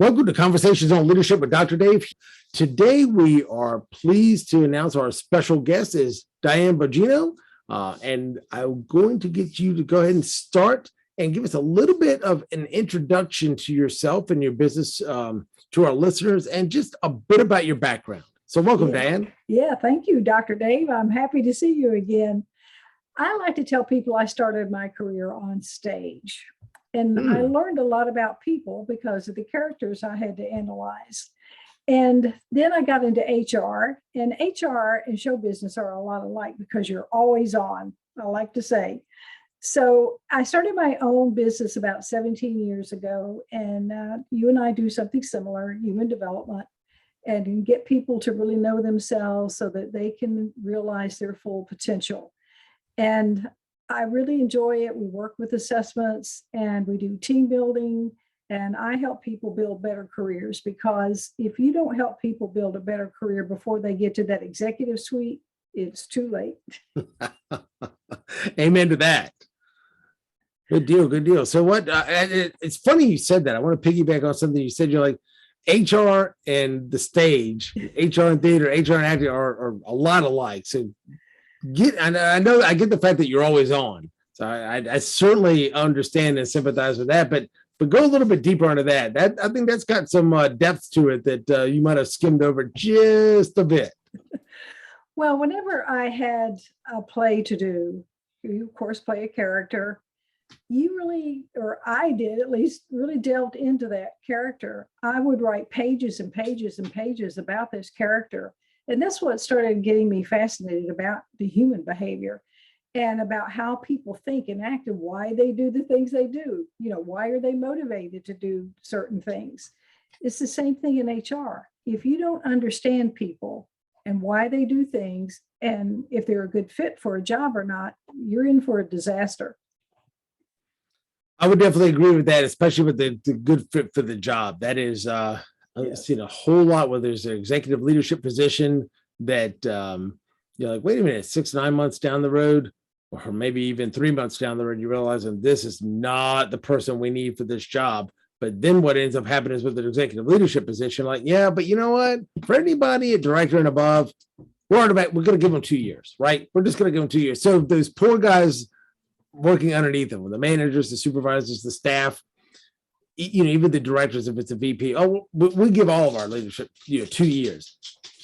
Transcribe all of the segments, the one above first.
Welcome to Conversations on Leadership with Dr. Dave. Today, we are pleased to announce our special guest is Diane Bogino. And I'm going to get you to go ahead and start and give us a little bit of an introduction to yourself and your business to our listeners and just a bit about your background. So welcome, Diane. Yeah, thank you, Dr. Dave. I'm happy to see you again. I like to tell people I started my career on stage. And I learned a lot about people because of the characters I had to analyze. And then I got into HR, and HR and show business are a lot alike because you're always on, I like to say. So I started my own business about 17 years ago, and you and I do something similar, human development, and get people to really know themselves so that they can realize their full potential. And I really enjoy it. We work with assessments and we do team building, and I help people build better careers, because if you don't help people build a better career before they get to that executive suite, it's too late. Amen to that. Good deal. Good deal. So it's funny you said that. I want to piggyback on something you said. You're like, HR and the stage, HR and theater, HR and acting are a lot alike. So I know I get the fact that you're always on. So I certainly understand and sympathize with that, but go a little bit deeper into that. I think that's got some depth to it that you might have skimmed over just a bit. Well, whenever I had a play to do, you of course play a character. You really, or I did at least, really delved into that character. I would write pages and pages and pages about this character. And that's what started getting me fascinated about the human behavior and about how people think and act and why they do the things they do. You know, why are they motivated to do certain things? It's the same thing in HR. If you don't understand people and why they do things, and if they're a good fit for a job or not, you're in for a disaster. I would definitely agree with that, especially with the good fit for the job. That is, I've seen a whole lot where there's an executive leadership position that you're like, wait a minute, 6-9 months down the road, or maybe even 3 months down the road, you realize that this is not the person we need for this job. But then what ends up happening is with the executive leadership position, like, yeah, but you know what? For anybody at director and above, we're going to give them 2 years, right? We're just going to give them 2 years. So those poor guys working underneath them, the managers, the supervisors, the staff, you know, even the directors, if it's a VP, we give all of our leadership, 2 years.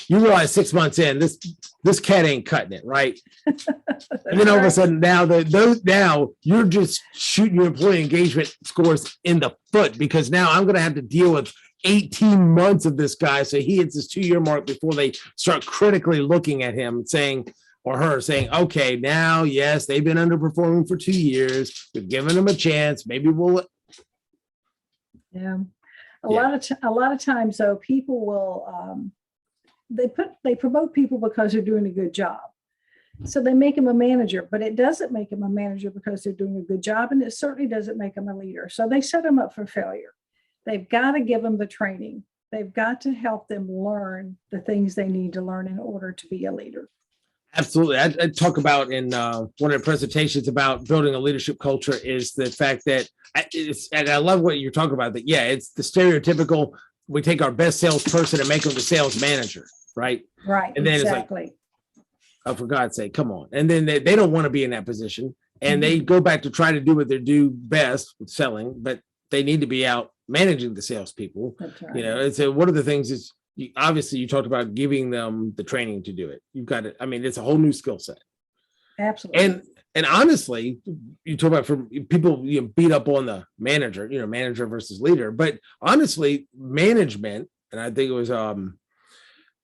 You realize 6 months in, this cat ain't cutting it, right? And then all of a sudden now you're just shooting your employee engagement scores in the foot, because now I'm going to have to deal with 18 months of this guy. So he hits his 2-year mark before they start critically looking at him and saying, or her saying, okay, now, yes, they've been underperforming for 2 years. We've given them a chance. Maybe we'll. Yeah. A lot of times, though, people will, they promote people because they're doing a good job. So they make them a manager, but it doesn't make them a manager because they're doing a good job. And it certainly doesn't make them a leader. So they set them up for failure. They've got to give them the training. They've got to help them learn the things they need to learn in order to be a leader. Absolutely. I talk about in one of the presentations about building a leadership culture is the fact that and I love what you're talking about, that, yeah, it's the stereotypical, we take our best salesperson and make them the sales manager, right? Right. And then exactly. It's like, oh, for God's sake, come on. And then they don't want to be in that position. And they go back to try to do what they do best with selling, but they need to be out managing the salespeople. That's right. And so one of the things is, obviously you talked about giving them the training to do it. You've got it. I mean, it's a whole new skill set. Absolutely. And honestly, you talk about for people, beat up on the manager, manager versus leader, but honestly, management, and I think it was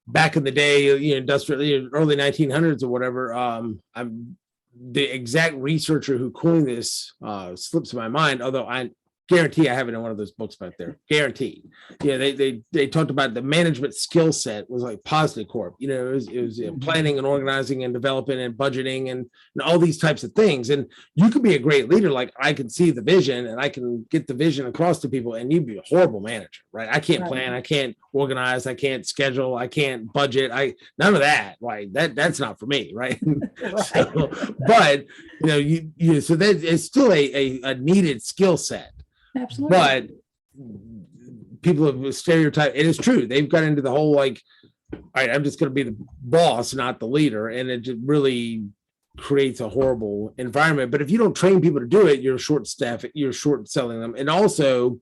back in the day, industrial, early 1900s or whatever. I'm the exact researcher who coined this slips my mind, although I guarantee I have it in one of those books back there. Guaranteed. Yeah, they talked about the management skill set was like Positive Corp. It was planning and organizing and developing and budgeting and all these types of things. And you could be a great leader. Like, I can see the vision and I can get the vision across to people, and you'd be a horrible manager, right? I can't plan, I can't organize, I can't schedule, I can't budget. None of that. Right? That's not for me, right? So, but so that it's still a needed skill set. Absolutely. But people have stereotyped, and it's true. They've got into the whole like, all right, I'm just going to be the boss, not the leader. And it just really creates a horrible environment. But if you don't train people to do it, you're short staff, you're short selling them. And also,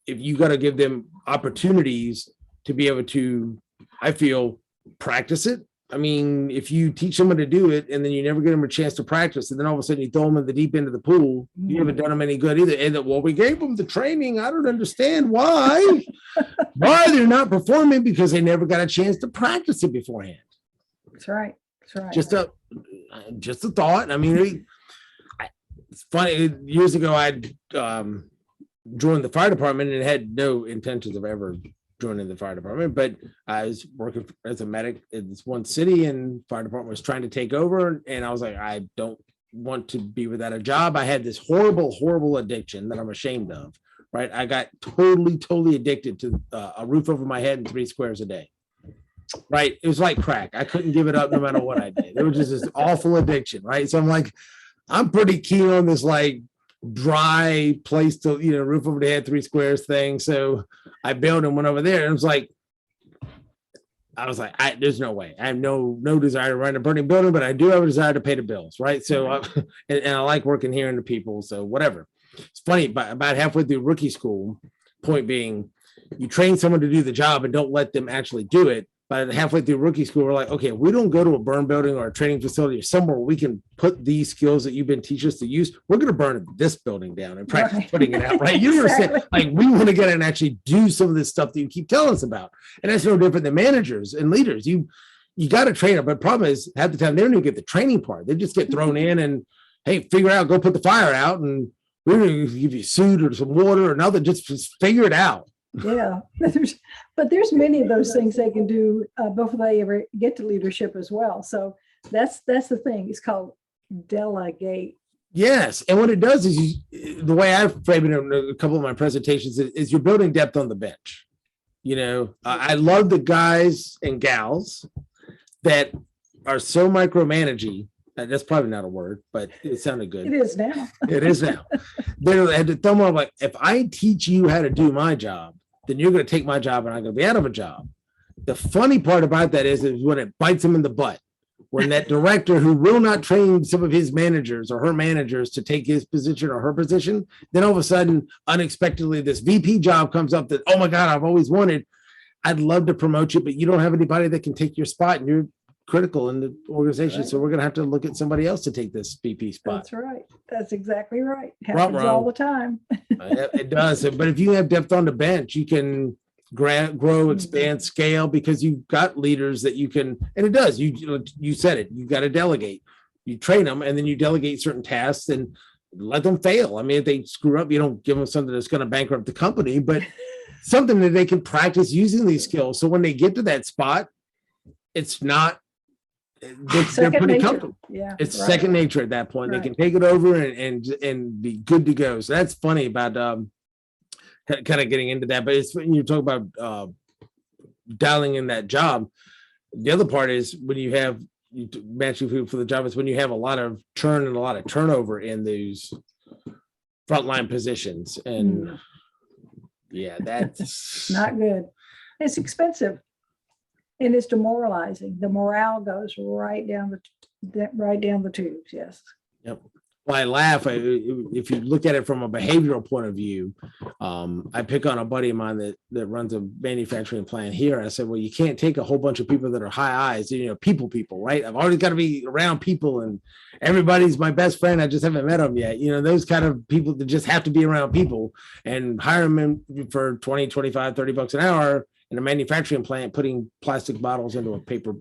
if you got to give them opportunities to be able to, I feel, practice it. I mean, if you teach someone to do it and then you never give them a chance to practice, and then all of a sudden you throw them in the deep end of the pool, you haven't done them any good either. And well, we gave them the training. I don't understand why. Why they're not performing, because they never got a chance to practice it beforehand. That's right. That's right. Just a thought. I mean, it's funny. Years ago, I'd joined the fire department and had no intentions of ever joining the fire department, but I was working as a medic in this one city, and fire department was trying to take over, and I was like, I don't want to be without a job. I had this horrible addiction that I'm ashamed of, right? I got totally addicted to a roof over my head and 3 squares a day, right? It was like crack. I couldn't give it up no matter what I did. It was just this awful addiction, right? So I'm like, I'm pretty keen on this like dry place to, roof over the head, 3 squares thing. So I bailed and went over there, and I was like, there's no way. I have no desire to run a burning building, but I do have a desire to pay the bills, right? So, and I like working here in the people, so whatever. It's funny, but about halfway through rookie school, point being, you train someone to do the job and don't let them actually do it. But halfway through rookie school, we're like, okay, we don't go to a burn building or a training facility or somewhere where we can put these skills that you've been teaching us to use. We're going to burn this building down and practice putting it out, right? You understand? Like, we want to get in and actually do some of this stuff that you keep telling us about. And that's no different than managers and leaders. You got to train them. But the problem is, half the time, they don't even get the training part. They just get thrown in and, hey, figure out, go put the fire out. And we're going to give you a suit or some water or nothing. Just figure it out. Yeah, but there's many of those things they can do before they ever get to leadership as well. So that's the thing. It's called delegate. Yes, and what it does is, the way I frame it in a couple of my presentations is you're building depth on the bench. I love the guys and gals that are so micromanaging. That's probably not a word, but it sounded good. It is now. It is now. They're at the thumb of like, if I teach you how to do my job, then you're going to take my job and I'm going to be out of a job. The funny part about that is when it bites them in the butt, when that director who will not train some of his managers or her managers to take his position or her position, then all of a sudden, unexpectedly, this VP job comes up that, oh my God, I've always wanted. I'd love to promote you, but you don't have anybody that can take your spot, and you're critical in the organization. Right. So we're going to have to look at somebody else to take this VP spot. That's right. That's exactly right. Happens all the time. It does. But if you have depth on the bench, you can grow, expand, scale, because you've got leaders that you can, and it does. You said it. You've got to delegate. You train them, and then you delegate certain tasks and let them fail. I mean, if they screw up, you don't give them something that's going to bankrupt the company, but something that they can practice using these skills. So when they get to that spot, it's not. They're pretty comfortable. Yeah, it's second nature at that point. Right. They can take it over and be good to go. So that's funny about kind of getting into that. But it's when you talk about dialing in that job. The other part is when you have matching people for the job, is when you have a lot of churn and a lot of turnover in those frontline positions. And yeah, that's not good. It's expensive. And it's demoralizing. The morale goes right down the tubes. Yes. Yep. Well, I laugh. If you look at it from a behavioral point of view, I pick on a buddy of mine that runs a manufacturing plant here. And I said, well, you can't take a whole bunch of people that are high eyes, people, right? I've always got to be around people, and everybody's my best friend. I just haven't met them yet. Those kind of people that just have to be around people, and hire them for 20, 25, $30 an hour in a manufacturing plant, putting plastic bottles into a paper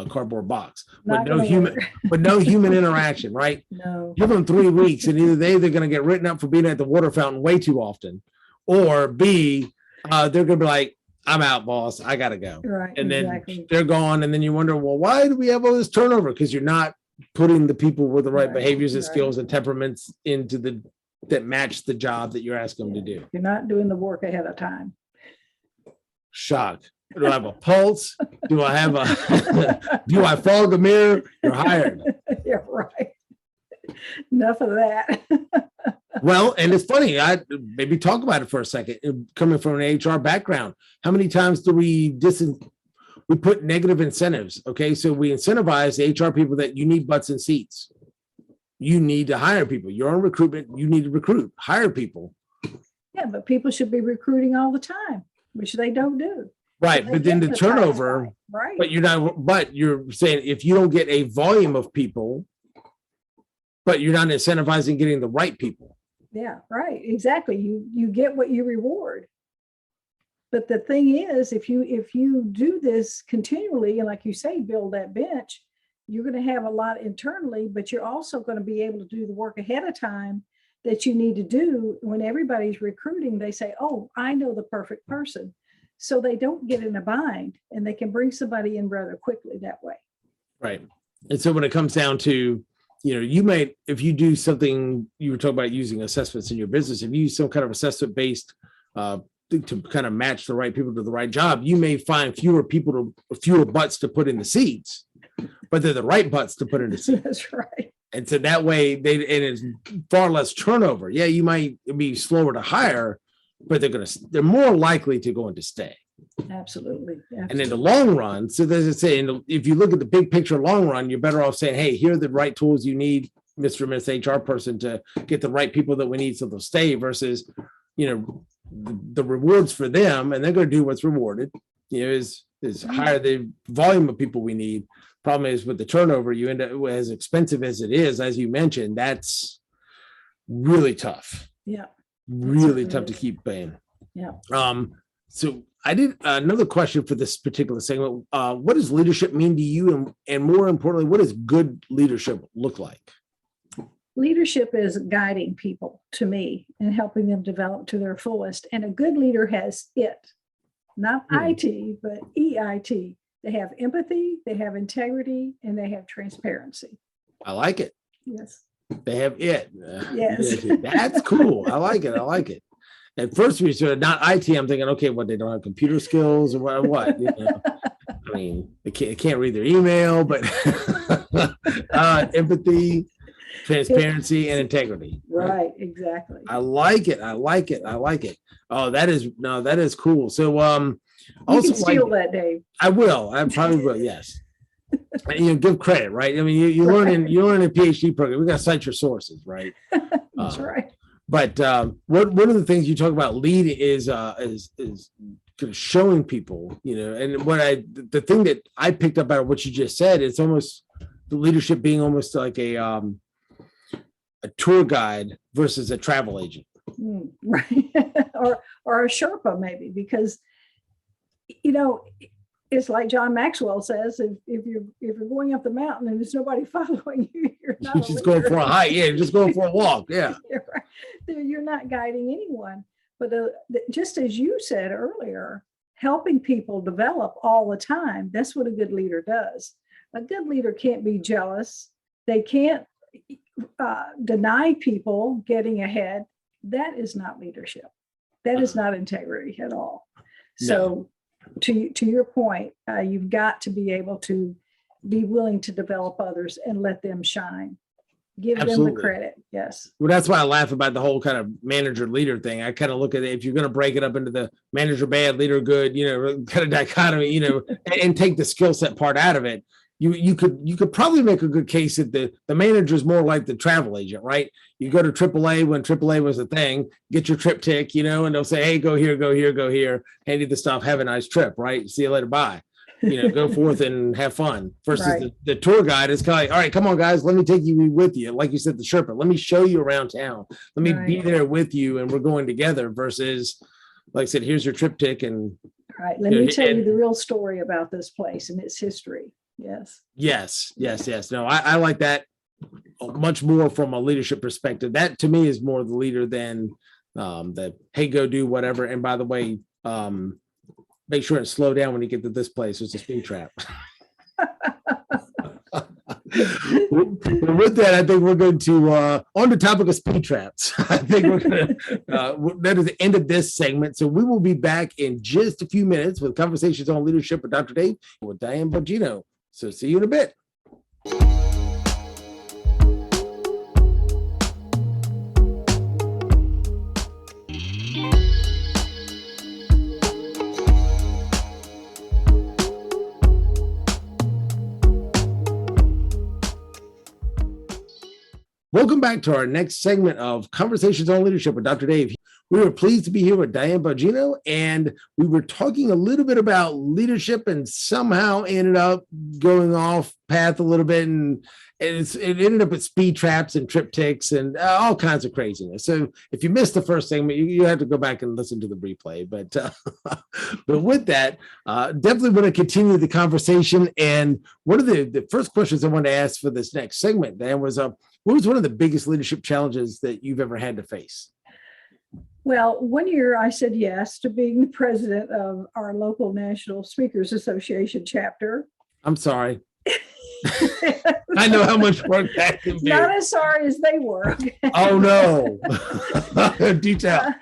cardboard box with no human interaction, right? No. Give them 3 weeks, and either they're going to get written up for being at the water fountain way too often, or B, they're going to be like, I'm out, boss. I got to go. Right. And then they're gone. And then you wonder, well, why do we have all this turnover? Because you're not putting the people with the right behaviors and skills and temperaments that match the job that you're asking them to do. You're not doing the work ahead of time. Shock. Do I have a pulse? Do I have do I fog a mirror? You're hired. Yeah, right. Enough of that. Well, and it's funny. I maybe talk about it for a second. Coming from an HR background, how many times do we put negative incentives? Okay, so we incentivize the HR people that you need butts and seats. You need to hire people. You're on recruitment. You need to recruit, hire people. Yeah, but people should be recruiting all the time, which they don't do. Right, So but then the turnover. Right. But you're saying if you don't get a volume of people, but you're not incentivizing getting the right people. Yeah, right. Exactly. You get what you reward. But the thing is, if you do this continually, and like you say, build that bench, you're going to have a lot internally, but you're also going to be able to do the work ahead of time that you need to do. When everybody's recruiting, they say, oh, I know the perfect person. So they don't get in a bind, and they can bring somebody in rather quickly that way. Right. And so when it comes down to, you might, if you do something, you were talking about using assessments in your business, if you use some kind of assessment based to kind of match the right people to the right job, you may find fewer butts to put in the seats, but they're the right butts to put in the seats. That's right. And so that way and it's far less turnover. Yeah, you might be slower to hire, but they're more likely to go and to stay. Absolutely. And in the long run, so there's a saying, if you look at the big picture long run, you're better off saying, hey, here are the right tools you need, Mr. and Miss HR person, to get the right people that we need so they'll stay, versus, the rewards for them, and they're going to do what's rewarded, is hire the volume of people we need. Problem is with the turnover, you end up, as expensive as it is, as you mentioned, that's really tough. Yeah. Really tough to keep paying. Yeah. So I did another question for this particular segment. What does leadership mean to you? And more importantly, what does good leadership look like? Leadership is guiding people, to me, and helping them develop to their fullest. And a good leader has not IT, but EIT. They have empathy, they have integrity, and they have transparency. I like it. Yes. They have it. Yes. That's cool. I like it. At first, we said not IT. I'm thinking, okay, what, they don't have computer skills or what? I mean, they can't read their email, but empathy, transparency, and integrity. Right, exactly. I like it. Oh, that is cool. So, you also can steal that, Dave. I will. I probably will. Yes. Give credit, right? I mean, you learn in a PhD program. We got to cite your sources, right? That's right. But one of the things you talk about lead is kind of showing people, and the thing that I picked up out of what you just said, it's almost the leadership being almost like a tour guide versus a travel agent. Right. or a Sherpa maybe, because it's like John Maxwell says, if you're going up the mountain and there's nobody following you, you're not just going for a hike. Yeah, just going for a walk. Yeah. You're not guiding anyone. But just as you said earlier, helping people develop all the time, that's what a good leader does. A good leader can't be jealous. They can't deny people getting ahead. That is not leadership. That is not integrity at all. So to your point, you've got to be able to be willing to develop others and let them shine. Give them the credit. Yes. Well, that's why I laugh about the whole kind of manager leader thing. I kind of look at it, if you're going to break it up into the manager bad, leader good, kind of dichotomy, and take the skill set part out of it. You could probably make a good case that the manager is more like the travel agent, right? You go to AAA when AAA was a thing, get your trip tick, and they'll say, hey, go here, go here, go here, hand you the stuff, have a nice trip, right? See you later, bye. Go forth and have fun. Versus right. the tour guide is kind of like, all right, come on, guys, let me take you with you. Like you said, the Sherpa, let me show you around town. Let me be there with you, and we're going together. Versus, like I said, here's your trip tick, and let me tell you the real story about this place and its history. Yes. No, I like that much more from a leadership perspective. That to me is more the leader than the hey, go do whatever. And by the way, make sure and slow down when you get to this place. It's a speed trap. With that, I think we're going to on the topic of speed traps. I think we're going to that is the end of this segment. So we will be back in just a few minutes with conversations on leadership with Dr. Dave with Diane Bogino. So see you in a bit. Welcome back to our next segment of Conversations on Leadership with Dr. Dave. We were pleased to be here with Diane Bogino, and we were talking a little bit about leadership and somehow ended up going off path a little bit. And it ended up with speed traps and triptychs and all kinds of craziness. So if you missed the first segment, you have to go back and listen to the replay. But with that, definitely want to continue the conversation. And one of the first questions I wanted to ask for this next segment, Dan, was what was one of the biggest leadership challenges that you've ever had to face? Well, one year I said yes to being the president of our local National Speakers Association chapter. I'm sorry. I know how much work that can be. Not as sorry as they were. Oh, no. Detail.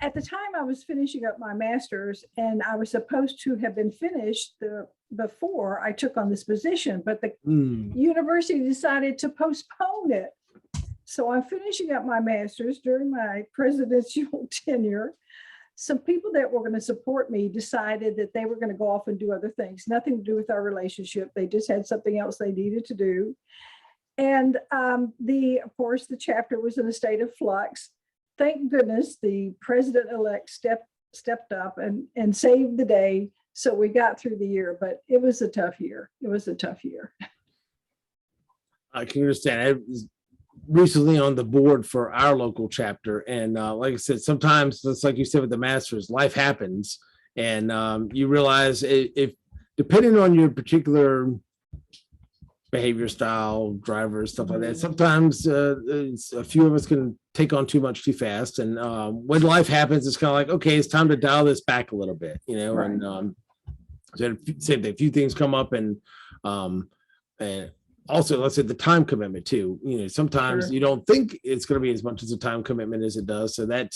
At the time, I was finishing up my master's, and I was supposed to have been finished before I took on this position, but the university decided to postpone it. So I'm finishing up my master's during my presidential tenure. Some people that were going to support me decided that they were going to go off and do other things, nothing to do with our relationship. They just had something else they needed to do. And of course, the chapter was in a state of flux. Thank goodness the president-elect stepped up and saved the day. So we got through the year, but it was a tough year. It was a tough year. I can understand. I was recently on the board for our local chapter. And like I said, sometimes, just like you said with the masters, life happens. And you realize if depending on your particular behavior style, drivers, stuff like that, sometimes a few of us can take on too much too fast. And when life happens, it's kind of like, okay, it's time to dial this back a little bit, you know. Right. And so same thing, a few things come up, and also, let's say the time commitment too. You know, sometimes you don't think it's going to be as much as a time commitment as it does. So that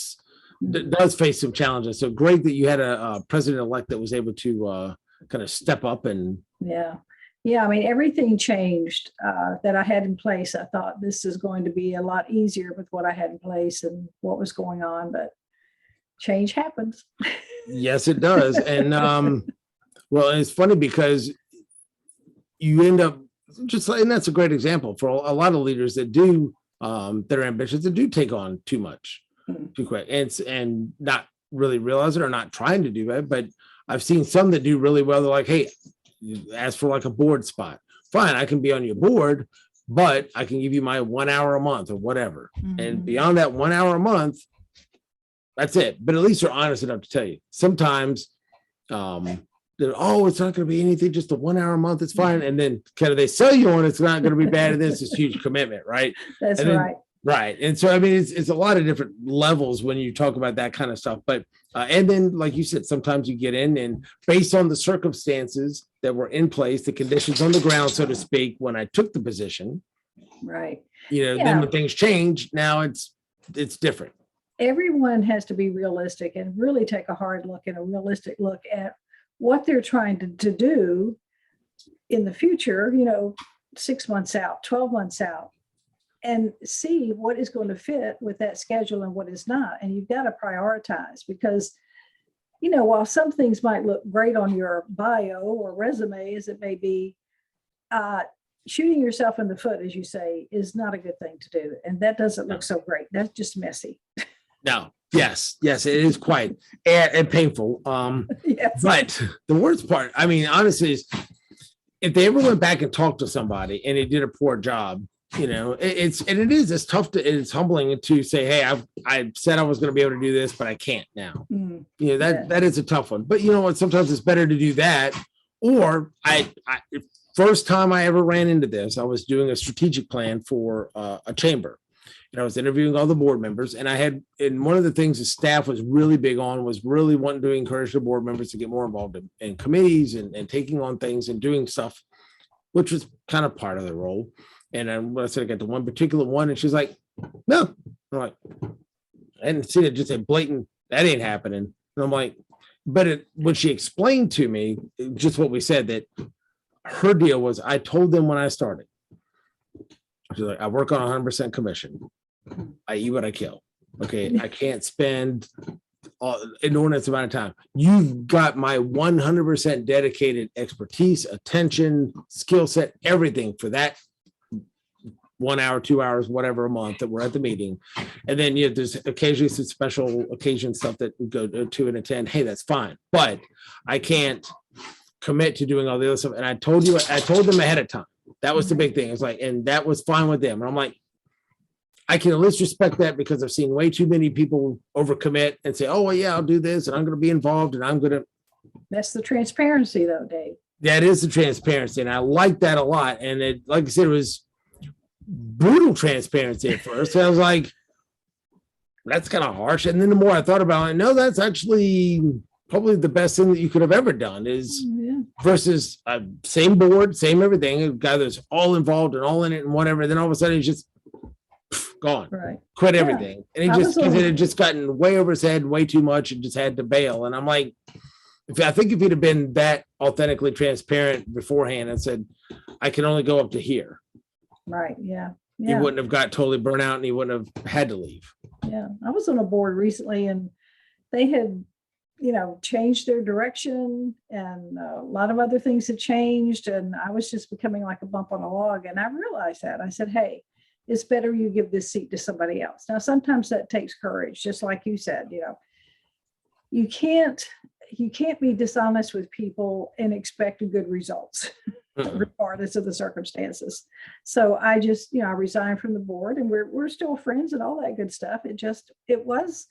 does face some challenges. So great that you had a president-elect that was able to kind of step up and. Yeah. I mean, everything changed that I had in place. I thought this is going to be a lot easier with what I had in place and what was going on, but change happens. Yes, it does. And well, it's funny because you end up and that's a great example for a lot of leaders that do that are ambitious, that do take on too much too quick and not really realize it or not trying to do that. But I've seen some that do really well. They're like, hey, ask for like a board spot. Fine, I can be on your board, but I can give you my 1 hour a month or whatever. And beyond that 1 hour a month, that's it. But at least they're honest enough to tell you. Sometimes it's not going to be anything, just a 1 hour a month, it's fine. And then kind of they sell you on it's not going to be bad, and this is huge commitment, right? That's right. Right. And so, I mean, it's a lot of different levels when you talk about that kind of stuff. But, and then, like you said, sometimes you get in and based on the circumstances that were in place, the conditions on the ground, so to speak, when I took the position, right. You know, then when things change, now it's different. Everyone has to be realistic and really take a hard look and a realistic look at what they're trying to do in the future, 6 months out, 12 months out, and see what is going to fit with that schedule and what is not. And you've got to prioritize because, while some things might look great on your bio or resume, as it may be, shooting yourself in the foot, as you say, is not a good thing to do. And that doesn't look so great. That's just messy. No. Yes, it is quite and painful. Yes. But the worst part, I mean, honestly, is if they ever went back and talked to somebody and they did a poor job, it's tough it's humbling to say, hey, I said I was going to be able to do this, but I can't now. That is a tough one. But you know what? Sometimes it's better to do that. Or first time I ever ran into this, I was doing a strategic plan for a chamber. And I was interviewing all the board members, and one of the things the staff was really big on was really wanting to encourage the board members to get more involved in committees and taking on things and doing stuff, which was kind of part of the role. And I said, I got the one particular one, and she's like, no. I'm like, I hadn't seen it, just a blatant, that ain't happening. And I'm like, but when she explained to me just what we said, that her deal was, I told them when I started, she's like, I work on 100% commission. I eat what I kill. Okay. I can't spend an inordinate amount of time. You've got my 100% dedicated expertise, attention, skill set, everything for that 1 hour, 2 hours, whatever a month that we're at the meeting. And then there's occasionally some special occasion stuff that we go to and attend. Hey, that's fine. But I can't commit to doing all the other stuff. And I told them ahead of time. That was the big thing. It's like, and that was fine with them. And I'm like, I can at least respect that because I've seen way too many people overcommit and say, oh, well, yeah, I'll do this and I'm going to be involved and I'm going to. That's the transparency though, Dave. That is the transparency. And I like that a lot. And it, like I said, it was brutal transparency at first. I was like, that's kind of harsh. And then the more I thought about it, no, that's actually probably the best thing that you could have ever done is versus same board, same everything, a guy that's all involved and all in it and whatever. Then all of a sudden he's just gone, quit everything. And he just, because it had just gotten way over his head, way too much and just had to bail. And I'm like, I think if he'd have been that authentically transparent beforehand and said, I can only go up to here. Right. Yeah. He wouldn't have got totally burnt out and he wouldn't have had to leave. Yeah. I was on a board recently and they had, changed their direction and a lot of other things had changed. And I was just becoming like a bump on a log. And I realized that. I said, hey, it's better you give this seat to somebody else. Now, sometimes that takes courage, just like you said, you can't be dishonest with people and expect good results, regardless of the circumstances. So I just, I resigned from the board and we're still friends and all that good stuff. It was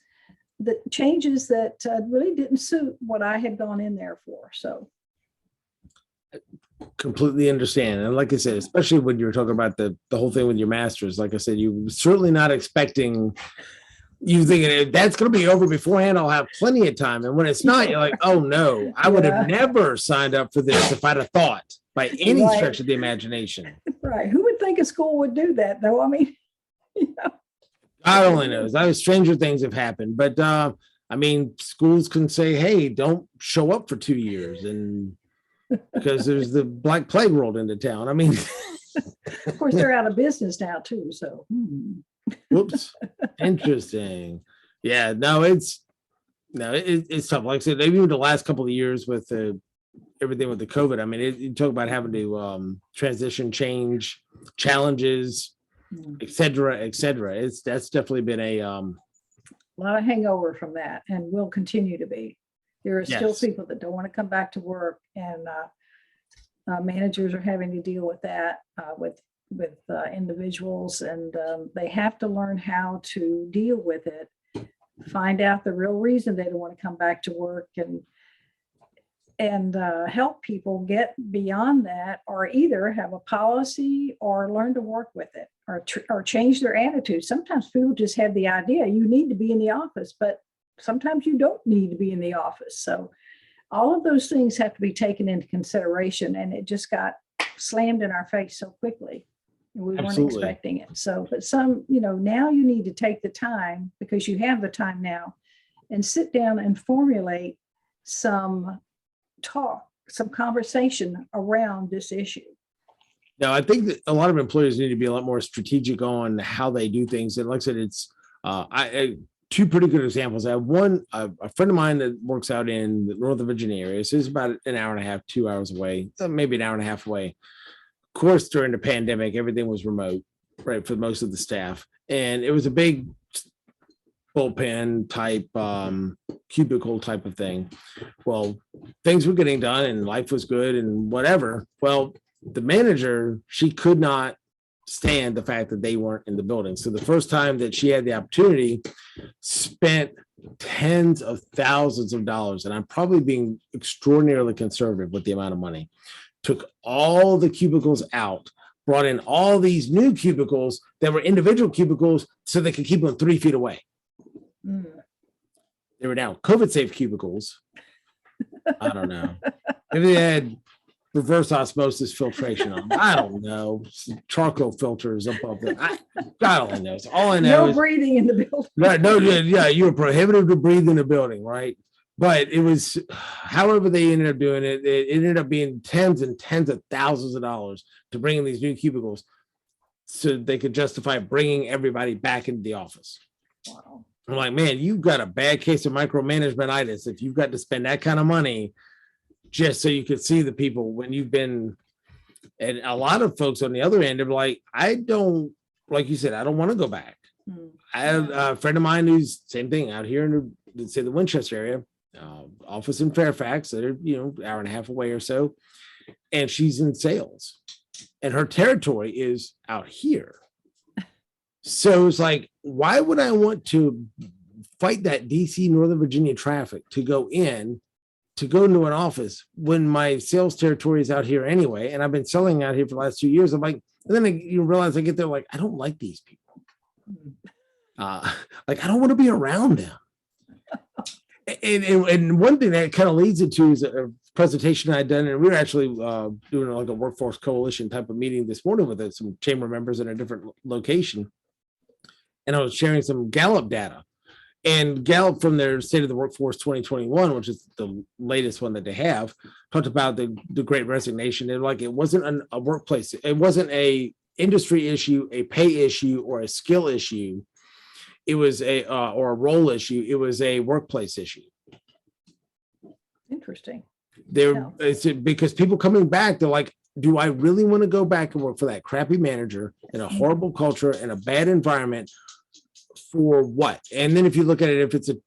the changes that really didn't suit what I had gone in there for. So. Completely understand. And like I said, especially when you were talking about the whole thing with your master's, like I said, you were certainly not expecting, you thinking that's going to be over beforehand. I'll have plenty of time. And when it's not, you're like, oh no, I would have never signed up for this if I'd have thought by any stretch of the imagination. Right. Who would think a school would do that though? I mean, God only knows. Stranger things have happened, but schools can say, hey, don't show up for 2 years and because there's the Black Plague rolled into town. I mean, of course, they're out of business now too. So, whoops, interesting. Yeah, no, it's tough. Like I said, even the last couple of years with everything with the COVID. I mean, you talk about having to transition, change, challenges, et cetera, et cetera. That's definitely been a lot of hangover from that, and will continue to be. There are still people that don't want to come back to work, and managers are having to deal with that with individuals, and they have to learn how to deal with it, find out the real reason they don't want to come back to work, and help people get beyond that, or either have a policy or learn to work with it, or change their attitude. Sometimes people just have the idea you need to be in the office, but sometimes you don't need to be in the office. So all of those things have to be taken into consideration, and it just got slammed in our face so quickly. We weren't expecting it. So, but now you need to take the time, because you have the time now, and sit down and formulate some conversation around this issue. Now, I think that a lot of employers need to be a lot more strategic on how they do things. And like I said, it's two pretty good examples. I have one, a friend of mine that works out in the Northern Virginia area. So it's about an hour and a half, 2 hours away, maybe an hour and a half away. Of course, during the pandemic, everything was remote, right, for most of the staff. And it was a big bullpen type, cubicle type of thing. Well, things were getting done and life was good and whatever. Well, the manager, she could not stand the fact that they weren't in the building. So the first time that she had the opportunity, spent tens of thousands of dollars, and I'm probably being extraordinarily conservative with the amount of money, took all the cubicles out, brought in all these new cubicles that were individual cubicles so they could keep them 3 feet away. They were now COVID-safe cubicles. I don't know. Maybe they had reverse osmosis filtration on. I don't know. Charcoal filters up there. God only knows. All I know no breathing in the building. Right. No, yeah, you were prohibited to breathe in the building, right? But it was, however they ended up doing it, it ended up being tens and tens of thousands of dollars to bring in these new cubicles so they could justify bringing everybody back into the office. Wow. I'm like, man, you've got a bad case of micromanagement-itis if you've got to spend that kind of money just so you could see the people when you've been, and a lot of folks on the other end are like, I don't like you said, I don't want to go back. Mm. I have a friend of mine who's same thing out here in say the Winchester area, office in Fairfax, that are, hour and a half away or so. And she's in sales and her territory is out here. So it's like, why would I want to fight that DC, Northern Virginia traffic to go into an office when my sales territory is out here anyway? And I've been selling out here for the last 2 years. I'm like, and then you realize I get there, like, I don't like these people. Like, I don't want to be around them. And one thing that kind of leads into is a presentation I'd done, and we were actually doing like a workforce coalition type of meeting this morning with some chamber members in a different location. And I was sharing some Gallup data, and Gallup from their State of the Workforce 2021, which is the latest one that they have, talked about the Great Resignation. And like, it wasn't a workplace, it wasn't a industry issue, a pay issue, or a skill issue. It was or a role issue. It was a workplace issue. Interesting. It's because people coming back, they're like, do I really want to go back and work for that crappy manager in a horrible culture and a bad environment for what? And then if you look at it, if it's a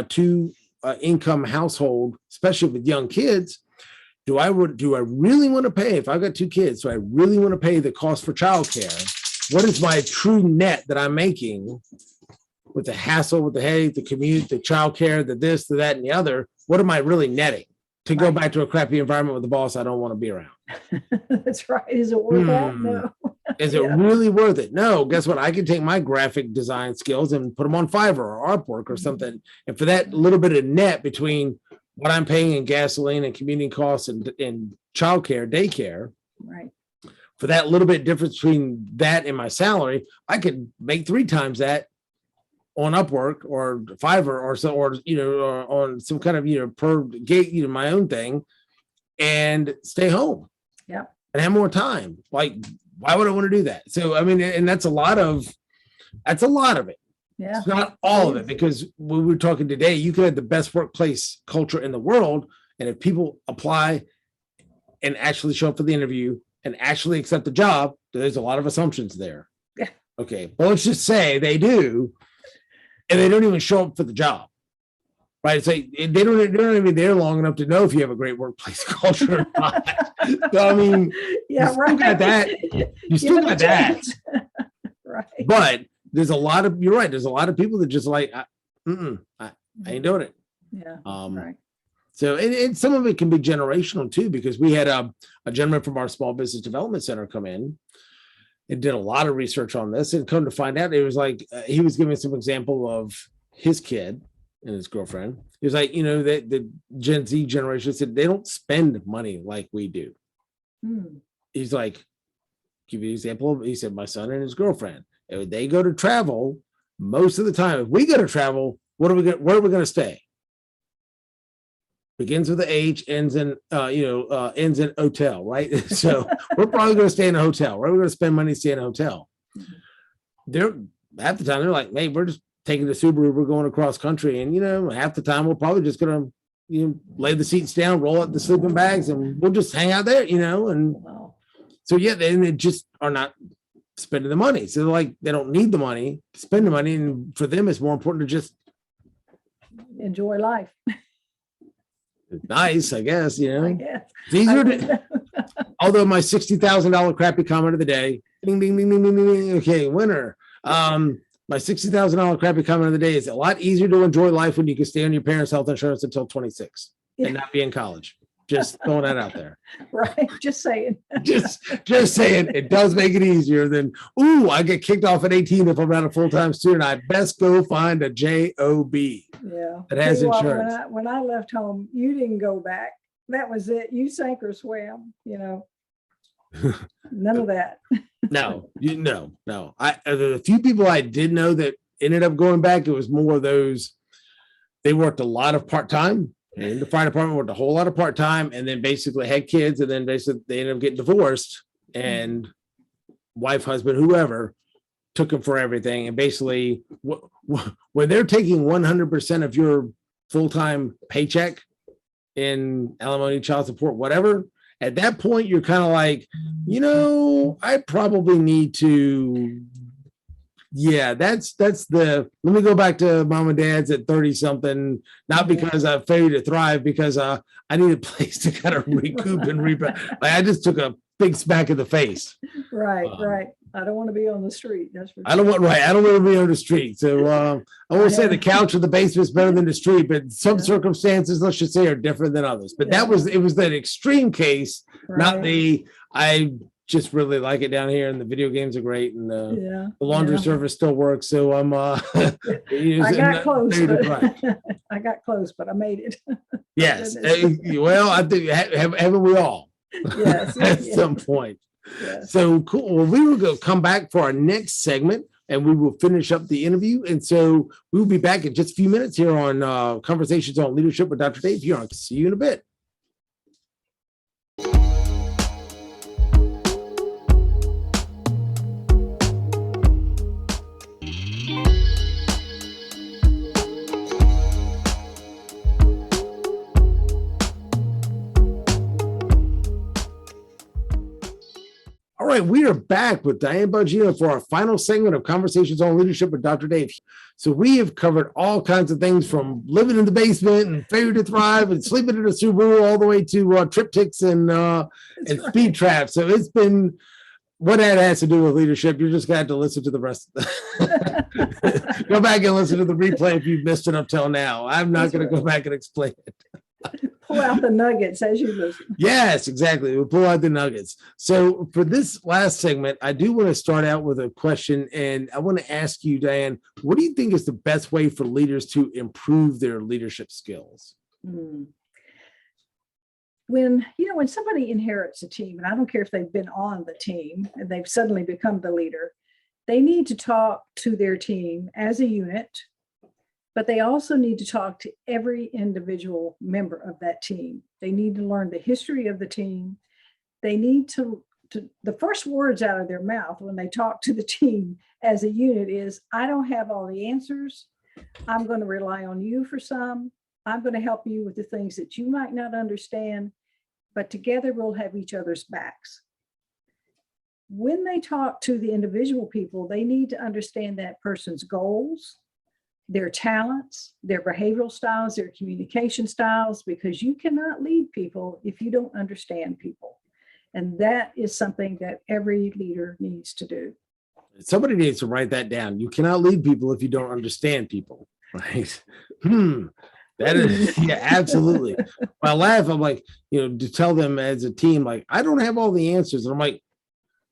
two income household, especially with young kids, do I really want to pay, if I've got 2 kids, do I really want to pay the cost for childcare? What is my true net that I'm making with the hassle, with the headache, the commute, the childcare, the this, the that, and the other? What am I really netting to go back to a crappy environment with the boss I don't want to be around? That's right. Is it worth that? No. Is it really worth it? No. Guess what? I can take my graphic design skills and put them on Fiverr or Upwork or something. And for that little bit of net between what I'm paying in gasoline and commuting costs and childcare, daycare, right, for that little bit difference between that and my salary, I could make 3 times that on Upwork or Fiverr or on some kind of, per gig, my own thing, and stay home. Yeah. And have more time. Like, why would I want to do that? So, I mean, and that's a lot of it. Yeah. It's not all of it, because when we were talking today, you could have the best workplace culture in the world. And if people apply and actually show up for the interview and actually accept the job, there's a lot of assumptions there. Yeah. Okay. Well, let's just say they do, and they don't even show up for the job. Right. It's like they're not even there long enough to know if you have a great workplace culture or not. So, I mean, yeah, you still got that. You still got that. Right. But you're right. There's a lot of people that just like, I ain't doing it. Yeah. Right. So, and some of it can be generational too, because we had a gentleman from our small business development center come in and did a lot of research on this, and come to find out, it was like, he was giving some example of his kid and his girlfriend. He was like, that the Gen Z generation said they don't spend money like we do. He's like, give you an example. He said, my son and his girlfriend, if they go to travel, most of the time, if we go to travel, where are we going to stay? Begins with the H, ends in hotel, right? So we're probably going to stay in a hotel. We're going to spend money to stay in a hotel. They're half the time they're like, hey, we're just taking the Subaru, we're going across country, and half the time we're probably just going to lay the seats down, roll out the sleeping bags, and we'll just hang out there, and wow. So they just are not spending the money. So they're like, they don't need the money to spend the money, and for them it's more important to just enjoy life. Nice, I guess, I guess. It's easier to, although my $60,000 crappy comment of the day, ding, ding, ding, ding, ding, ding, okay, winner. My $60,000 crappy comment of the day is a lot easier to enjoy life when you can stay on your parents' health insurance until 26 and not be in college. Just throwing that out there. Right. Just saying. just saying, it does make it easier than, I get kicked off at 18 if I'm not a full-time student. I best go find a job. Yeah. That has insurance. When I left home, you didn't go back. That was it. You sank or swam, None of that. No. The few people I did know that ended up going back, it was more of those, they worked a lot of part-time. In the fire department, worked a whole lot of part-time, and then basically had kids, and then basically they ended up getting divorced, and wife, husband, whoever took them for everything. And basically when they're taking 100% of your full-time paycheck in alimony, child support, whatever, At that point, you're kind of like, I probably need to. Yeah, that's let me go back to mom and dad's at 30 something, not because I failed to thrive, because I need a place to kind of recoup and rebuild. Like, I just took a big smack in the face. Right. I don't want to be on the street. That's for sure. I don't want to be on the street. So I won't say the couch or the basement is better than the street, but some circumstances, let's just say, are different than others. But it was that extreme case, not I just really like it down here, and the video games are great, and the laundry service still works. So I'm I got close. I got close, but I made it. Yes. Well, I think haven't we all? Yes. At some point. Yes. So cool. Well, we will come back for our next segment, and we will finish up the interview. And so we will be back in just a few minutes here on Conversations on Leadership with Dr. Dave. Here on. See you in a bit. All right, we are back with Diane Bogino for our final segment of Conversations on Leadership with Dr. Dave. So we have covered all kinds of things, from living in the basement and failure to thrive and sleeping in a Subaru, all the way to triptychs and speed traps. So it's been, what that has to do with leadership, you're just going to have to listen to the rest. Go back and listen to the replay if you've missed it up till now. I'm not going to go back and explain it. Pull out the nuggets as you listen. Yes, exactly. We'll pull out the nuggets. So for this last segment, I do want to start out with a question, and I want to ask you, Diane, what do you think is the best way for leaders to improve their leadership skills? When somebody inherits a team, and I don't care if they've been on the team and they've suddenly become the leader, they need to talk to their team as a unit, but they also need to talk to every individual member of that team. They need to learn the history of the team. They need to the first words out of their mouth when they talk to the team as a unit is, I don't have all the answers. I'm going to rely on you for some. I'm going to help you with the things that you might not understand, but together we'll have each other's backs. When they talk to the individual people, they need to understand that person's goals, their talents, their behavioral styles, their communication styles, because you cannot lead people if you don't understand people. And that is something that every leader needs to do. Somebody needs to write that down. You cannot lead people if you don't understand people, right? That is, yeah, absolutely. I laugh. I'm like, to tell them as a team, like, I don't have all the answers. And I'm like,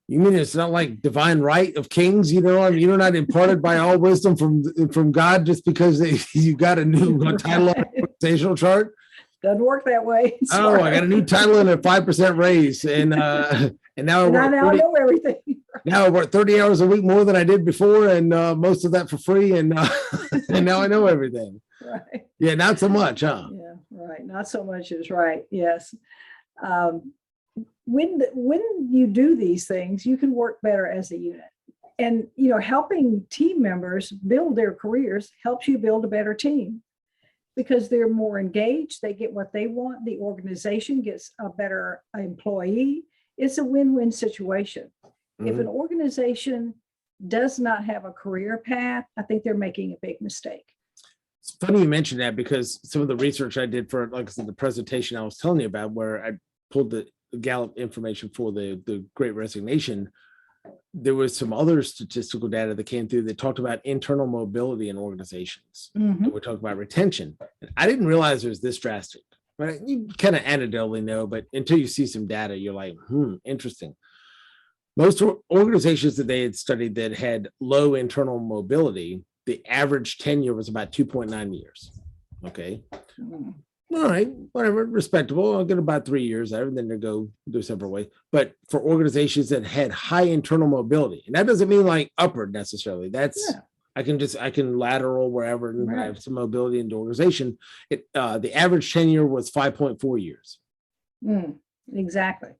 you mean it's not like divine right of kings? You're not imparted by all wisdom from God just because you got a new title on the organizational chart? Doesn't work that way. Oh, I got a new title and a 5% raise, and now I know everything. Now I work 30 hours a week more than I did before, and most of that for free, and and now I know everything. Right. Yeah, not so much, huh? Yeah, right. Not so much is right. Yes. When you do these things, you can work better as a unit. And, helping team members build their careers helps you build a better team because they're more engaged. They get what they want. The organization gets a better employee. It's a win-win situation. Mm-hmm. If an organization does not have a career path, I think they're making a big mistake. It's funny you mentioned that, because some of the research I did for, like I said, the presentation I was telling you about, where I pulled the Gallup information for the Great Resignation, there was some other statistical data that came through that talked about internal mobility in organizations. Mm-hmm. We talked about retention. And I didn't realize it was this drastic. Right? You kind of anecdotally know, but until you see some data, you're like, interesting. Most organizations that they had studied that had low internal mobility, the average tenure was about 2.9 years. Okay. All right, whatever, respectable. I'll get about 3 years there, and then they go their separate way. But for organizations that had high internal mobility, and that doesn't mean like upward necessarily. That's I can lateral wherever and have some mobility in the organization. The average tenure was 5.4 years. Exactly.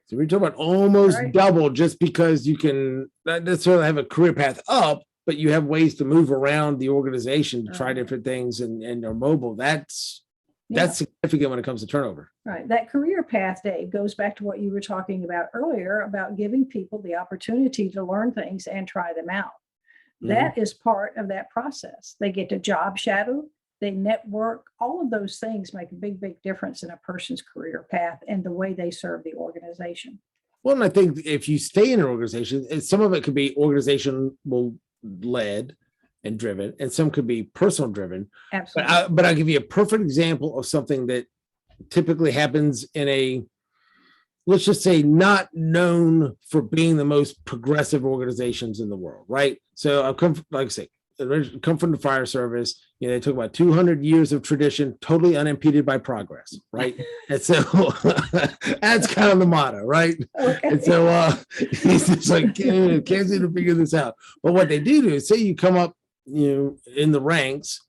So we're talking about almost double, just because you can not necessarily have a career path up, but you have ways to move around the organization to try different things and are mobile. That's That's significant when it comes to turnover. Right. That career path, Dave, goes back to what you were talking about earlier about giving people the opportunity to learn things and try them out. That is part of that process. They get to job shadow, they network. All of those things make a big, big difference in a person's career path and the way they serve the organization. Well, and I think if you stay in an organization, some of it could be organizational led and driven, and some could be personal driven. Absolutely. But I'll give you a perfect example of something that typically happens in a, let's just say, not known for being the most progressive organizations in the world, right? So I've come, like I say, come from the fire service. They took about 200 years of tradition, totally unimpeded by progress, right? And so that's kind of the motto, right? Okay. And so he's just like, can't seem to figure this out. But what they do is say you come up, in the ranks,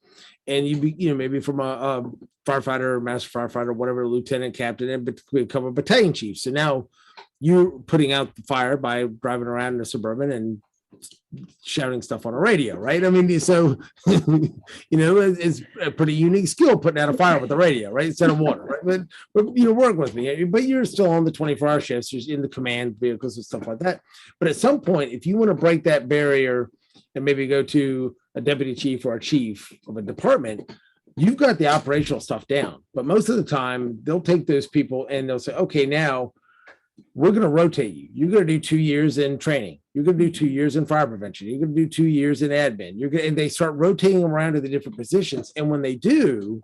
and you be, maybe from a firefighter, master firefighter, whatever, lieutenant, captain, and become a battalion chief. So now you're putting out the fire by driving around in a Suburban and shouting stuff on a radio, right? I mean, so it's a pretty unique skill putting out a fire with the radio, right? Instead of water, right? But work with me, but you're still on the 24-hour shifts, you're in the command vehicles and stuff like that. But at some point, if you want to break that barrier and maybe go to a deputy chief or a chief of a department, you've got the operational stuff down. But most of the time, they'll take those people and they'll say, okay, now we're going to rotate you. You're going to do 2 years in training. You're going to do 2 years in fire prevention. You're going to do 2 years in admin. And they start rotating them around to the different positions. And when they do,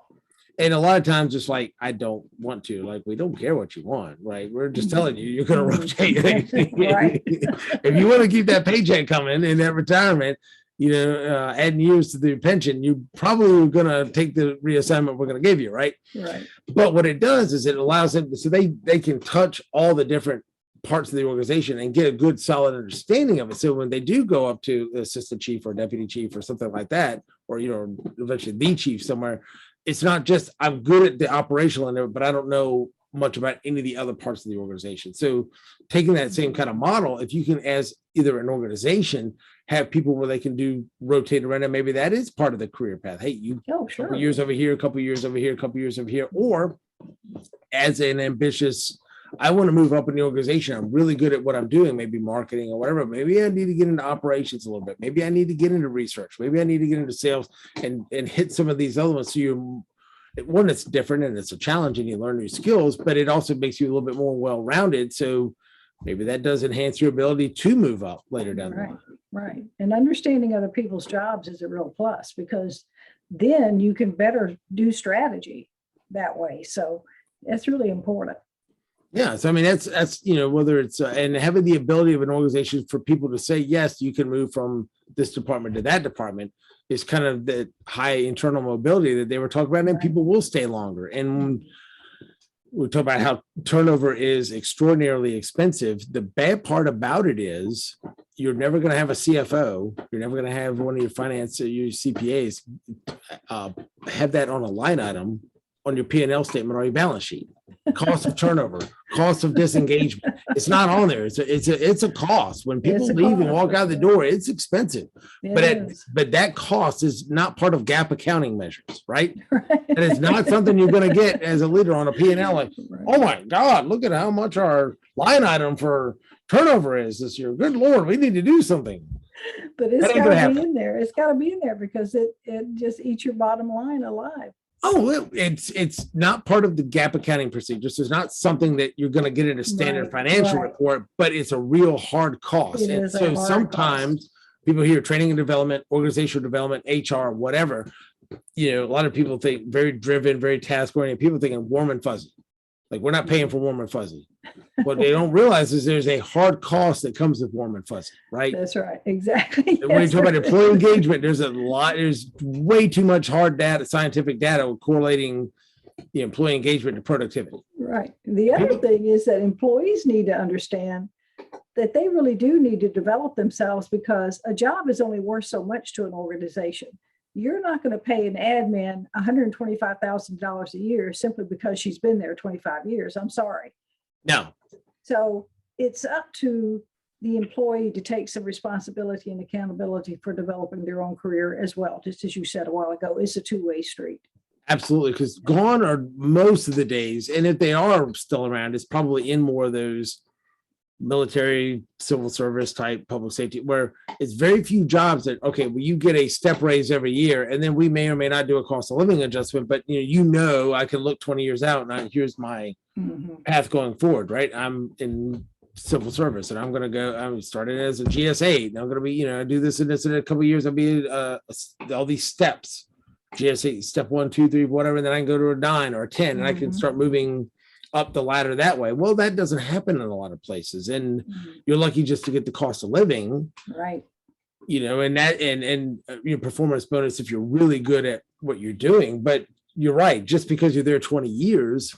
and a lot of times it's like, I don't want to, like, we don't care what you want, right? We're just telling you, you're going to rotate. Right. If you want to keep that paycheck coming in that retirement, adding years to the pension, you probably going to take the reassignment we're going to give you, right? Right. But what it does is it allows them, so they can touch all the different parts of the organization and get a good, solid understanding of it. So when they do go up to assistant chief or deputy chief or something like that, or eventually the chief somewhere, it's not just I'm good at the operational end of it, but I don't know much about any of the other parts of the organization. So taking that same kind of model, if you can, as either an organization, have people where they can do rotate around, and maybe that is part of the career path. Hey, you couple years over here, a couple years over here, a couple years over here, or as an ambitious, I want to move up in the organization. I'm really good at what I'm doing, maybe marketing or whatever. Maybe I need to get into operations a little bit. Maybe I need to get into research. Maybe I need to get into sales and hit some of these elements. So one, it's different and it's a challenge and you learn new skills, but it also makes you a little bit more well-rounded. So maybe that does enhance your ability to move up later down the line. Right. And understanding other people's jobs is a real plus, because then you can better do strategy that way. So that's really important. Yeah. So, I mean, that's, whether it's, and having the ability of an organization for people to say, yes, you can move from this department to that department is kind of the high internal mobility that they were talking about, and people will stay longer. And we talk about how turnover is extraordinarily expensive. The bad part about it is you're never going to have a CFO. You're never going to have one of your finance or your CPAs have that on a line item on your P&L statement or your balance sheet. Cost of turnover, cost of disengagement. It's not on there. It's a cost. When people leave and walk out the door, it's expensive. But that cost is not part of GAAP accounting measures, right? And it's not something you're going to get as a leader on a P&L. Like, oh my God, look at how much our line item for turnover is this year. Good Lord, we need to do something. But it's got to be in there. It's got to be in there because it just eats your bottom line alive. Oh, it's not part of the GAAP accounting procedures. It's not something that you're going to get in a standard financial report, but it's a real hard cost. And so sometimes people hear training and development, organizational development, HR, whatever. A lot of people think very driven, very task oriented. People thinking warm and fuzzy. Like, we're not paying for warm and fuzzy. What they don't realize is there's a hard cost that comes with warm and fuzzy, right? That's right. Exactly. When you talk about employee engagement, there's way too much hard data, scientific data correlating the employee engagement to productivity. Right. The other thing is that employees need to understand that they really do need to develop themselves, because a job is only worth so much to an organization. You're not going to pay an admin $125,000 a year simply because she's been there 25 years. I'm sorry. No. So it's up to the employee to take some responsibility and accountability for developing their own career as well. Just as you said a while ago, it's a two-way street. Absolutely, because gone are most of the days, and if they are still around, it's probably in more of those military, civil service type public safety, where it's very few jobs that, okay, well, you get a step raise every year, and then we may or may not do a cost of living adjustment, but I can look 20 years out, and here's my path going forward, right? I'm in civil service, and I'm started as a GS8, and I'm going to be, I do this and this in a couple of years, I'll be all these steps. GS8 step 1, 2, 3, whatever, and then I can go to a 9 or a 10, and I can start moving up the ladder that way. Well, that doesn't happen in a lot of places, and you're lucky just to get the cost of living, right? And that and your performance bonus if you're really good at what you're doing. But you're right, just because you're there 20 years,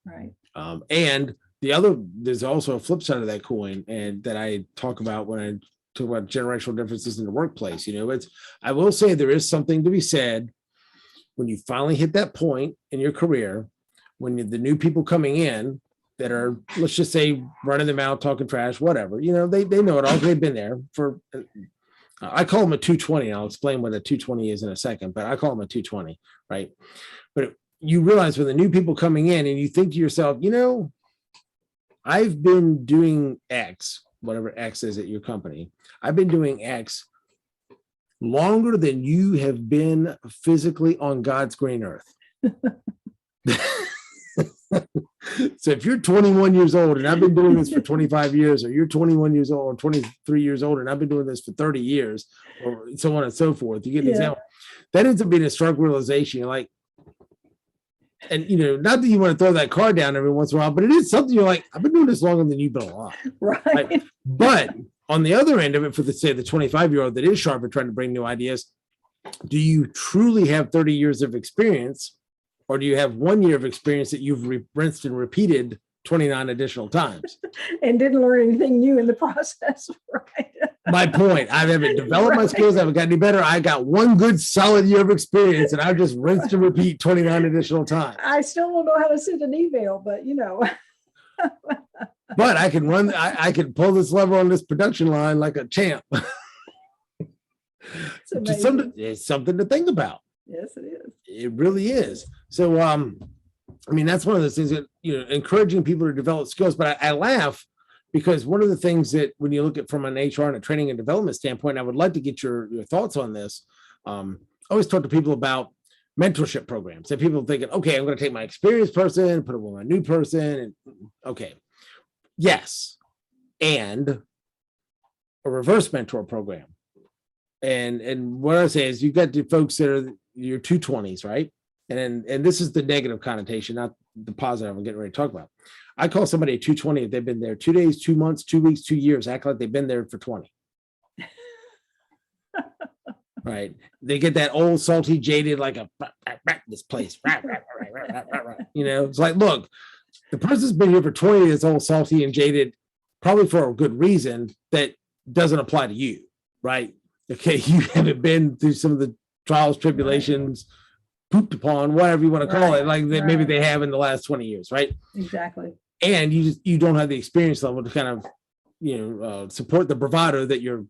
right? And there's also a flip side of that coin, and that I talk about when I talk about generational differences in the workplace. I will say there is something to be said when you finally hit that point in your career, when the new people coming in that are, let's just say, running them out, talking trash, whatever, they know it all. They've been there for, I call them a 220. I'll explain what a 220 is in a second, but I call them a 220, right? But you realize when the new people coming in and you think to yourself, I've been doing X, whatever X is at your company. I've been doing X longer than you have been physically on God's green earth. So if you're 21 years old and I've been doing this for 25 years, or you're 21 years old or 23 years old and I've been doing this for 30 years, or so on and so forth, you get an example. That ends up being a stark realization. You're like, and not that you want to throw that card down every once in a while, but it is something you're like, I've been doing this longer than you've been alive. Right. But on the other end of it, for the 25-year-old that is sharp and trying to bring new ideas, do you truly have 30 years of experience? Or do you have 1 year of experience that you've rinsed and repeated 29 additional times? And didn't learn anything new in the process, right? My point, I haven't developed my skills, I haven't got any better. I got 1 good solid year of experience and I've just rinsed and repeat 29 additional times. I still don't know how to send an email, but But I can I can pull this lever on this production line like a champ. It's something to think about. Yes, it is. It really is. So, that's one of those things that, encouraging people to develop skills. But I laugh because one of the things that when you look at from an HR and a training and development standpoint, I would like to get your thoughts on this. I always talk to people about mentorship programs, and people thinking, okay, I'm going to take my experienced person, put it with my new person. And okay. Yes. And a reverse mentor program. And what I say is you've got the folks that are your 220s, right? And this is the negative connotation, not the positive I'm getting ready to talk about. I call somebody a 220 if they've been there 2 days, 2 months, 2 weeks, 2 years, act like they've been there for 20. Right. They get that old salty jaded, like this place. It's like, look, the person's been here for 20 that's old salty and jaded, probably for a good reason that doesn't apply to you, right? Okay, you haven't been through some of the trials, tribulations, pooped upon, whatever you want to call it, like that maybe they have in the last 20 years, right? Exactly. And you don't have the experience level to kind of, support the bravado that you're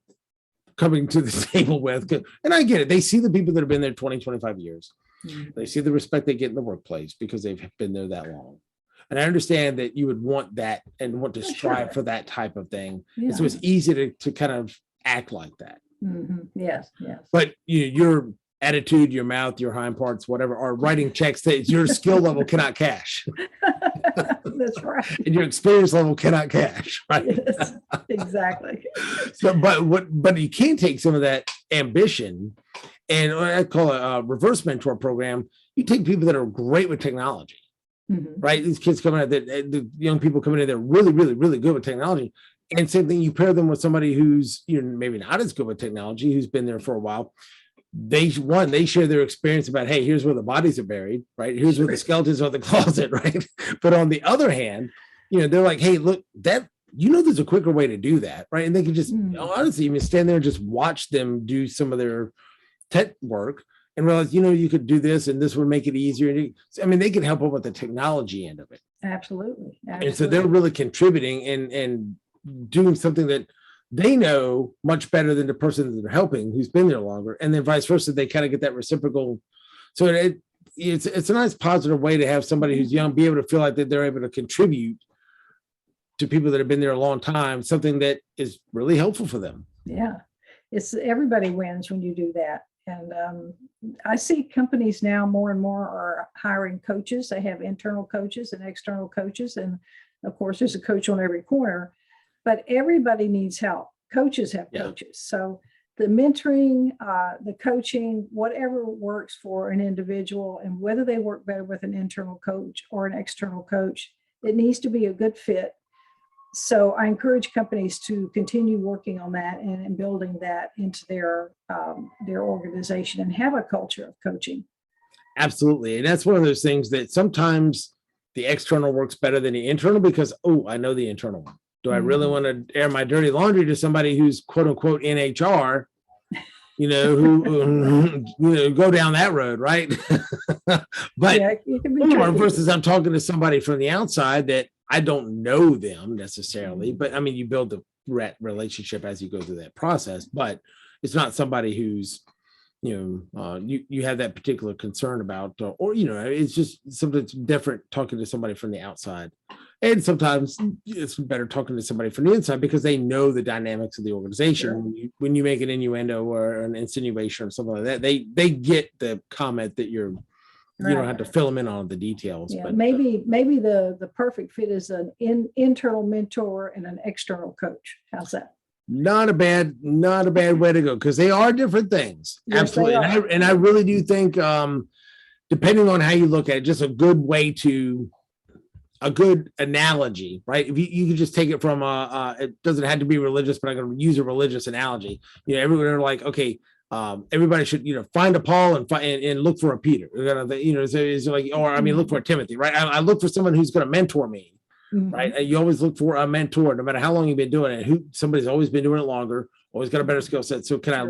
coming to the table with. And I get it. They see the people that have been there 20, 25 years. Mm-hmm. They see the respect they get in the workplace because they've been there that long. And I understand that you would want that and want to strive for that type of thing. Yeah. And so it's easy to kind of act like that. Mm-hmm. Yes. But your attitude, your mouth, your hind parts, whatever, are writing checks that your skill level cannot cash. That's right. And your experience level cannot cash, right? Yes, exactly. So, but you can take some of that ambition, and what I call a reverse mentor program. You take people that are great with technology. Mm-hmm. Right? These kids coming out, the young people coming in, they're really, really, really good with technology. And same thing, you pair them with somebody who's maybe not as good with technology, who's been there for a while. They share their experience about, hey, here's where the bodies are buried, right? Here's where the skeletons are in the closet, right? But on the other hand, they're like, hey, look, that there's a quicker way to do that, right? And they can just honestly even stand there and just watch them do some of their tech work and realize, you could do this and this would make it easier. They can help them with the technology end of it. Absolutely. And so they're really contributing and doing something that they know much better than the person that they're helping who's been there longer. And then vice versa, they kind of get that reciprocal. So it's a nice positive way to have somebody who's young be able to feel like that they're able to contribute to people that have been there a long time, something that is really helpful for them. Yeah, it's everybody wins when you do that. And I see companies now more and more are hiring coaches. They have internal coaches and external coaches. And of course, there's a coach on every corner, but everybody needs help. Coaches have coaches. So the mentoring, the coaching, whatever works for an individual, and whether they work better with an internal coach or an external coach, it needs to be a good fit. So I encourage companies to continue working on that and building that into their organization and have a culture of coaching. Absolutely. And that's one of those things that sometimes the external works better than the internal because, oh, I know the internal one. Do I really want to air my dirty laundry to somebody who's quote unquote in HR, who go down that road, right? But it can be versus I'm talking to somebody from the outside that I don't know them necessarily, but I mean, you build the relationship as you go through that process, but it's not somebody who's, you have that particular concern about, or, it's just something different talking to somebody from the outside. And sometimes it's better talking to somebody from the inside because they know the dynamics of the organization. Sure. When you make an innuendo or an insinuation or something like that, they get the comment that you don't have to fill them in on the details. Yeah, but maybe the perfect fit is an internal mentor and an external coach. How's that? Not a bad way to go because they are different things. Yes, absolutely. And I really do think, depending on how you look at it, just a good analogy, right? If you can just take it from it doesn't have to be religious, but I'm going to use a religious analogy. Everyone are like, okay, everybody should, find a Paul and look for a Peter. It's like, or I mean, look for a Timothy, right? I look for someone who's going to mentor me, right? You always look for a mentor, no matter how long you've been doing it. Somebody's always been doing it longer, always got a better skill set. So can I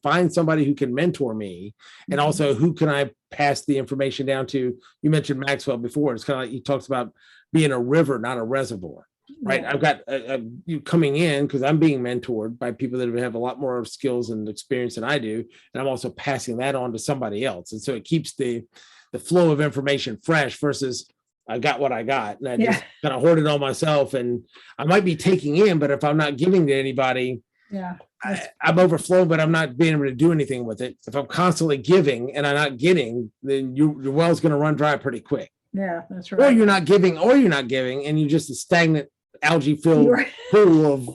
find somebody who can mentor me, and also who can I pass the information down to? You mentioned Maxwell before. It's kind of like he talks about being a river, not a reservoir. Right. I've got you coming in because I'm being mentored by people that have a lot more skills and experience than I do. And I'm also passing that on to somebody else. And so it keeps the flow of information fresh versus I got what I got. And I just kind of hoard it all myself. And I might be taking in, but if I'm not giving to anybody, I'm overflowing, but I'm not being able to do anything with it. If I'm constantly giving and I'm not getting, then your well's going to run dry pretty quick. Yeah, that's right. Or you're not giving, and you're just a stagnant algae-filled pool of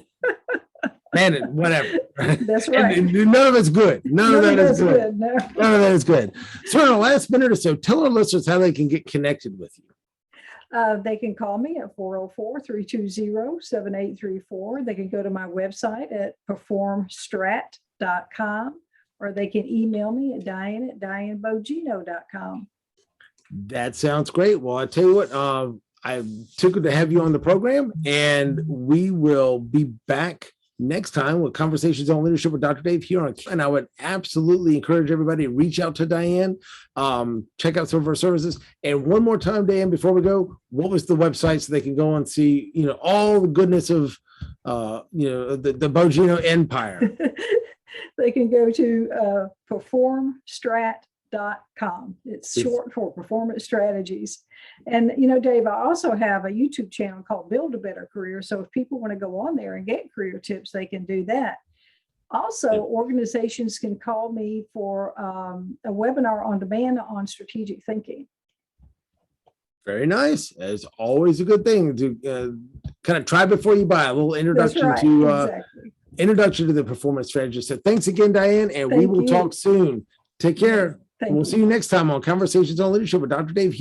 whatever. That's right. And none of it's good. None of that is good. No. None of that is good. So in the last minute or so, tell our listeners how they can get connected with you. They can call me at 404-320-7834. They can go to my website at performstrat.com, or they can email me at diane@dianebogino.com. That sounds great. Well, I tell you what, I'm tickled to have you on the program, and we will be back next time with Conversations on Leadership with Dr. Dave here on. And I would absolutely encourage everybody to reach out to Diane, check out some of her services. And one more time, Diane, before we go, what was the website so they can go and see, all the goodness of, the Bogino empire? They can go to performstrat.com. It's short for Performance Strategies. And, Dave, I also have a YouTube channel called Build a Better Career. So if people want to go on there and get career tips, they can do that. Also, organizations can call me for a webinar on demand on strategic thinking. Very nice. It's always a good thing to kind of try before you buy. A little introduction introduction to the performance strategy. So thanks again, Diane, and we will talk soon. Take care. We'll see you next time on Conversations on Leadership with Dr. Dave.